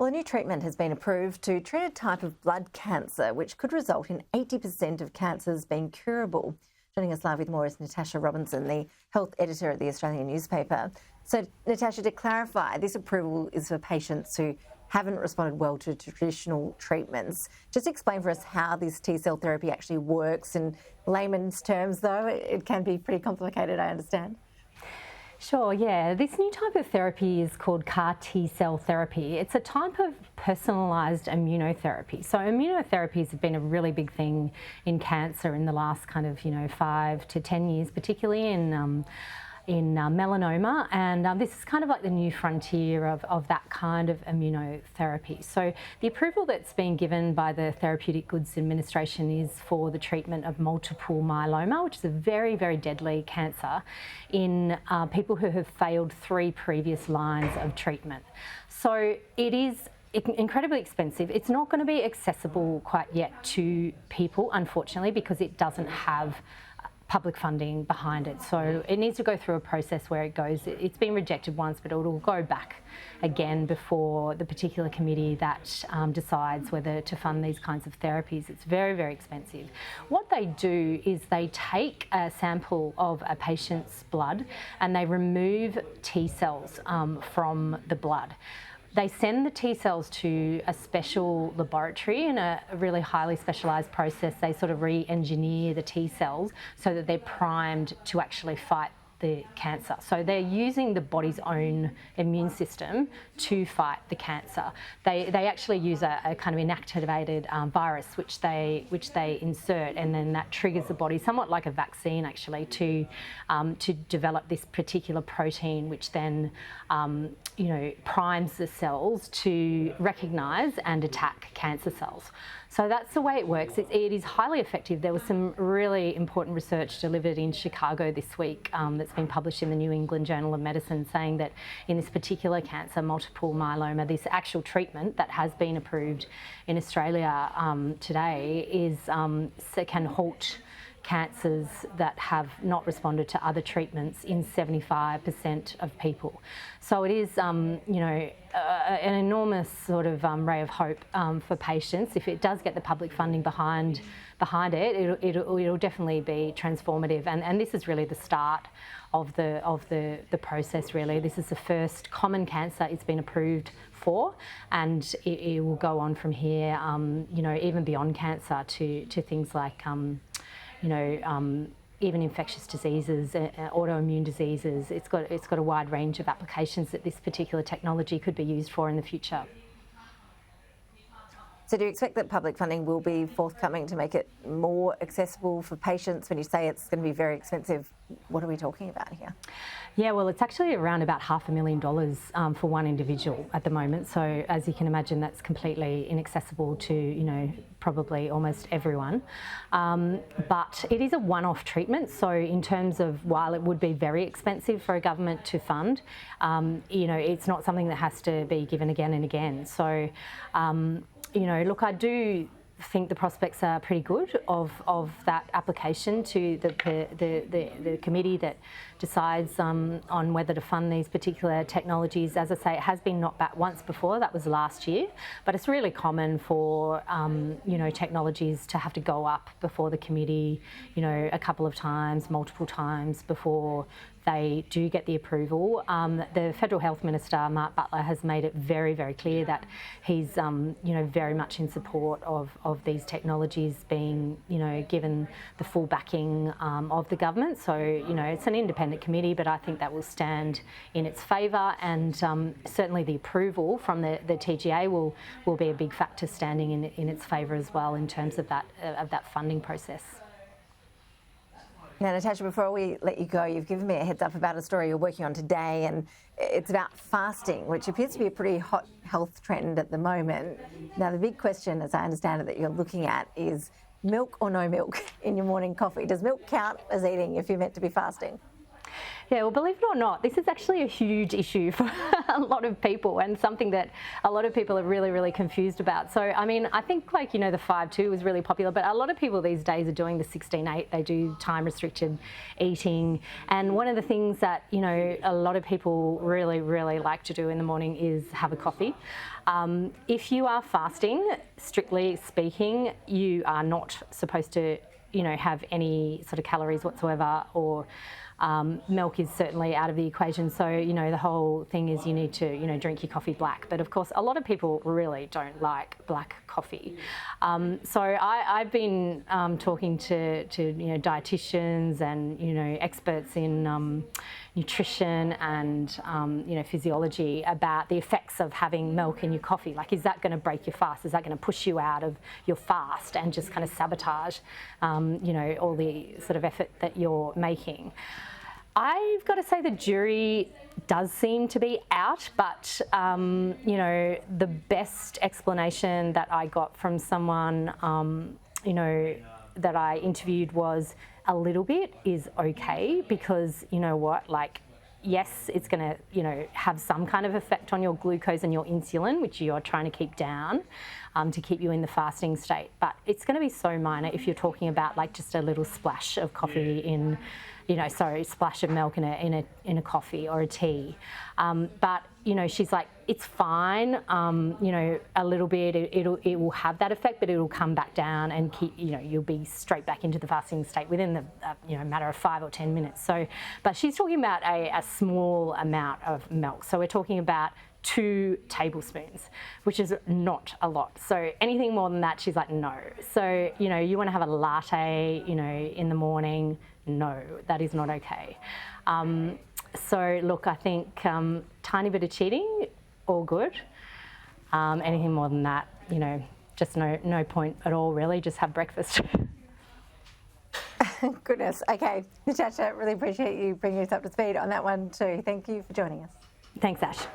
Well, a new treatment has been approved to treat a type of blood cancer, which could result in 80% of cancers being curable. Joining us live with more is Natasha Robinson, the health editor at the Australian newspaper. So, Natasha, to clarify, this approval is for patients who haven't responded well to traditional treatments. Just explain for us how this T-cell therapy actually works in layman's terms, though. It can be pretty complicated, I understand. Sure, yeah. This new type of therapy is called CAR T-cell therapy. It's a type of personalised immunotherapy. So immunotherapies have been a really big thing in cancer in the last 5 to 10 years, particularly in melanoma, and this is kind of like the new frontier of that kind of immunotherapy. So the approval that's been given by the Therapeutic Goods Administration is for the treatment of multiple myeloma, which is a very, very deadly cancer in people who have failed 3 previous lines of treatment. So it is incredibly expensive. It's not going to be accessible quite yet to people, unfortunately, because it doesn't have public funding behind it. So it needs to go through a process where it goes, it's been rejected once, but it'll go back again before the particular committee that decides whether to fund these kinds of therapies. It's very, very expensive. What they do is they take a sample of a patient's blood and they remove T cells from the blood. They send the T cells to a special laboratory in a really highly specialised process. They sort of re-engineer the T cells so that they're primed to actually fight the cancer. So they're using the body's own immune system to fight the cancer. They actually use a kind of inactivated virus which they insert, and then that triggers the body, somewhat like a vaccine actually, to develop this particular protein, which then primes the cells to recognise and attack cancer cells. So that's the way it works. It is highly effective. There was some really important research delivered in Chicago this week that's been published in the New England Journal of Medicine, saying that in this particular cancer, multiple myeloma, this actual treatment that has been approved in Australia today can halt cancers that have not responded to other treatments in 75% of people. So it is, an enormous sort of ray of hope for patients. If it does get the public funding behind it, it'll definitely be transformative. And this is really the start of the process. Really, this is the first common cancer it's been approved for, and it will go on from here. Even beyond cancer to things like even infectious diseases, autoimmune diseases. It's got a wide range of applications that this particular technology could be used for in the future. So do you expect that public funding will be forthcoming to make it more accessible for patients? When you say it's going to be very expensive, what are we talking about here? Yeah, well, it's actually around about $500,000 for one individual at the moment. So as you can imagine, that's completely inaccessible to, probably almost everyone. But it is a one-off treatment. So in terms of, while it would be very expensive for a government to fund, it's not something that has to be given again and again. So, look, I do think the prospects are pretty good of that application to the committee that decides on whether to fund these particular technologies. As I say, it has been knocked back once before, that was last year, but it's really common for technologies to have to go up before the committee, a couple of times, multiple times before they do get the approval. The Federal Health Minister, Mark Butler, has made it very, very clear that he's, very much in support of these technologies being, given the full backing of the government. So, it's an independent committee, but I think that will stand in its favour, and certainly the approval from the TGA will be a big factor standing in its favour as well in terms of that funding process. Now, Natasha, before we let you go, you've given me a heads up about a story you're working on today, and it's about fasting, which appears to be a pretty hot health trend at the moment. Now, the big question, as I understand it, that you're looking at is milk or no milk in your morning coffee. Does milk count as eating if you're meant to be fasting? Yeah, well, believe it or not, this is actually a huge issue for a lot of people and something that a lot of people are really, really confused about. So, I mean, I think like, the 5-2 was really popular, but a lot of people these days are doing the 16-8. They do time-restricted eating. And one of the things that, a lot of people really, really like to do in the morning is have a coffee. If you are fasting, strictly speaking, you are not supposed to, have any sort of calories whatsoever, or milk is certainly out of the equation. So, the whole thing is you need to, drink your coffee black. But of course, a lot of people really don't like black coffee. So I've been talking to dietitians and, experts in nutrition and, physiology about the effects of having milk in your coffee. Like, is that going to break your fast? Is that going to push you out of your fast and just kind of sabotage, all the sort of effort that you're making? I've got to say the jury does seem to be out, but, the best explanation that I got from someone, that I interviewed was a little bit is okay, because yes, it's going to, have some kind of effect on your glucose and your insulin, which you're trying to keep down, to keep you in the fasting state. But it's going to be so minor if you're talking about like just a little splash of coffee in, splash of milk in a coffee or a tea. But she's like, it's fine. A little bit, it will have that effect, but it will come back down and keep, you'll be straight back into the fasting state within the, matter of 5 or 10 minutes. So, but she's talking about a small amount of milk. So we're talking about 2 tablespoons, which is not a lot. So anything more than that, she's like, no. So, you want to have a latte, in the morning. No, that is not okay. So look, I think tiny bit of cheating, all good. Anything more than that, just no point at all, really. Just have breakfast. Goodness. Okay, Natasha, really appreciate you bringing us up to speed on that one too. Thank you for joining us. Thanks, Ash.